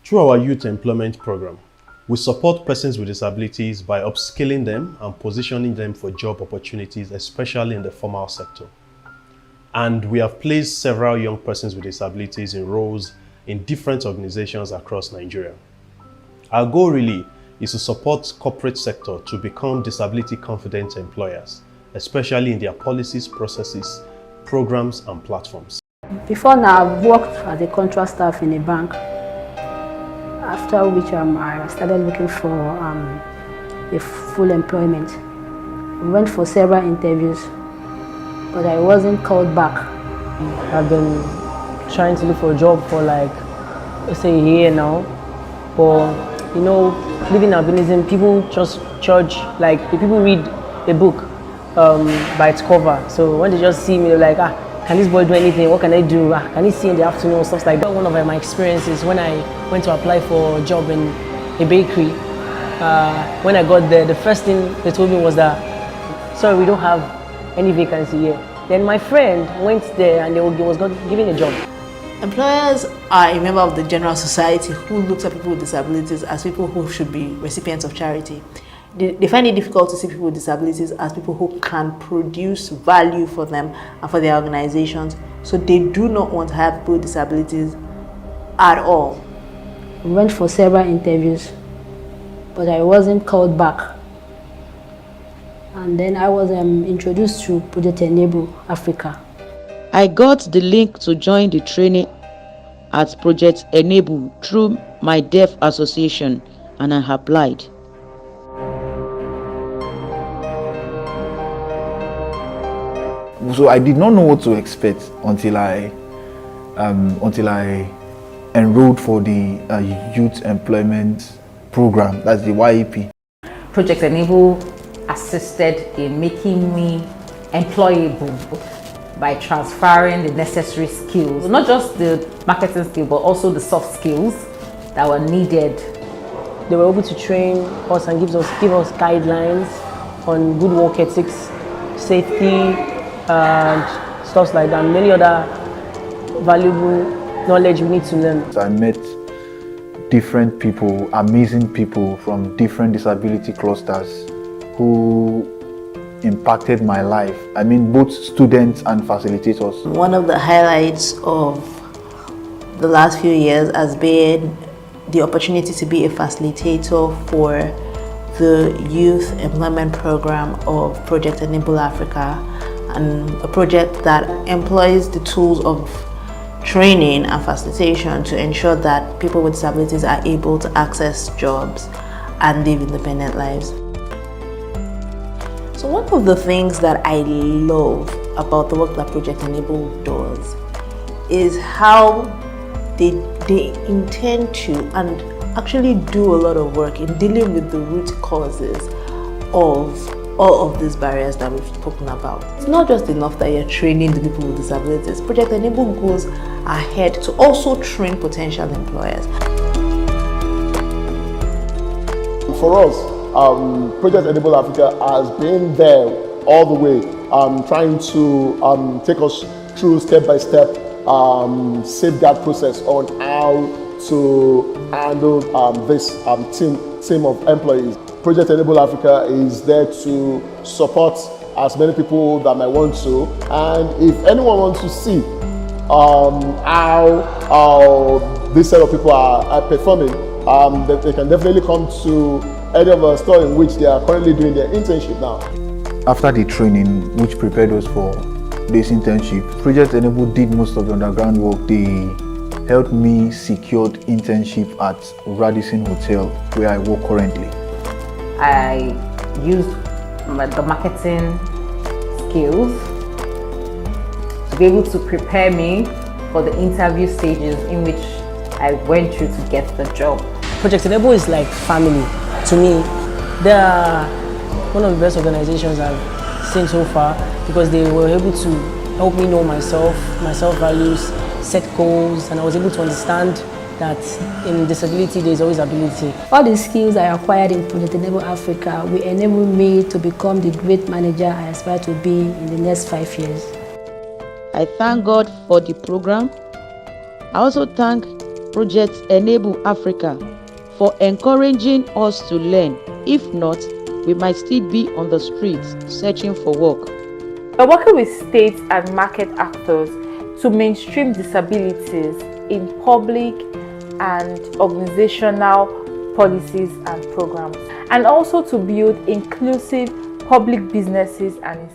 Through our youth employment program, we support persons with disabilities by upskilling them and positioning them for job opportunities, especially in the formal sector. And we have placed several young persons with disabilities in roles in different organizations across Nigeria. Our goal really is to support corporate sector to become disability confident employers, especially in their policies, processes, programs, and platforms. Before now, I've worked as a contract staff in a bank, after which I started looking for a full employment. I went for several interviews, but I wasn't called back. I've been trying to look for a job for like, let's say a year now, but you know, living albinism, people just judge, like the people read a book by its cover. So when they just see me, they're like, can this boy do anything? What can I do? Can he see in the afternoon? Stuff like that. One of my experiences when I went to apply for a job in a bakery, when I got there, the first thing they told me was that, sorry, we don't have any vacancy here. Then my friend went there and he was given a job. Employers are a member of the general society who looks at people with disabilities as people who should be recipients of charity. They find it difficult to see people with disabilities as people who can produce value for them and for their organizations. So they do not want to have people with disabilities at all. I went for several interviews, but I wasn't called back. And then I was introduced to Project Enable Africa. I got the link to join the training at Project Enable through my deaf association, and I applied. So I did not know what to expect until I enrolled for the youth employment program, that's the YEP. Project Enable assisted in making me employable by transferring the necessary skills, not just the marketing skills, but also the soft skills that were needed. They were able to train us and give us guidelines on good work ethics, safety, and stuff like that, and many other valuable knowledge we need to learn. I met different people, amazing people from different disability clusters who impacted my life. I mean, both students and facilitators. One of the highlights of the last few years has been the opportunity to be a facilitator for the youth employment program of Project Enable Africa, and a project that employs the tools of training and facilitation to ensure that people with disabilities are able to access jobs and live independent lives. So one of the things that I love about the work that Project Enable does is how they intend to and actually do a lot of work in dealing with the root causes of all of these barriers that we've spoken about. It's not just enough that you're training the people with disabilities. Project Enable goes ahead to also train potential employers. For us, Project Enable Africa has been there all the way, trying to take us through step-by-step safeguard process on how to handle this team of employees. Project Enable Africa is there to support as many people that might want to, and if anyone wants to see how this set of people are performing, they can definitely come to any of our stores in which they are currently doing their internship now. After the training, which prepared us for this internship, Project Enable did most of the underground work. They helped me secure internship at Radisson Hotel, where I work currently. I used the marketing skills to be able to prepare me for the interview stages in which I went through to get the job. Project Enable is like family to me. They are one of the best organizations I've seen so far because they were able to help me know myself, my self-values, set goals, and I was able to understand that in disability there is always ability. All the skills I acquired in Project Enable Africa will enable me to become the great manager I aspire to be in the next 5 years. I thank God for the program. I also thank Project Enable Africa for encouraging us to learn. If not, we might still be on the streets searching for work. We're working with state and market actors to mainstream disabilities in public and organizational policies and programs, and also to build inclusive public businesses and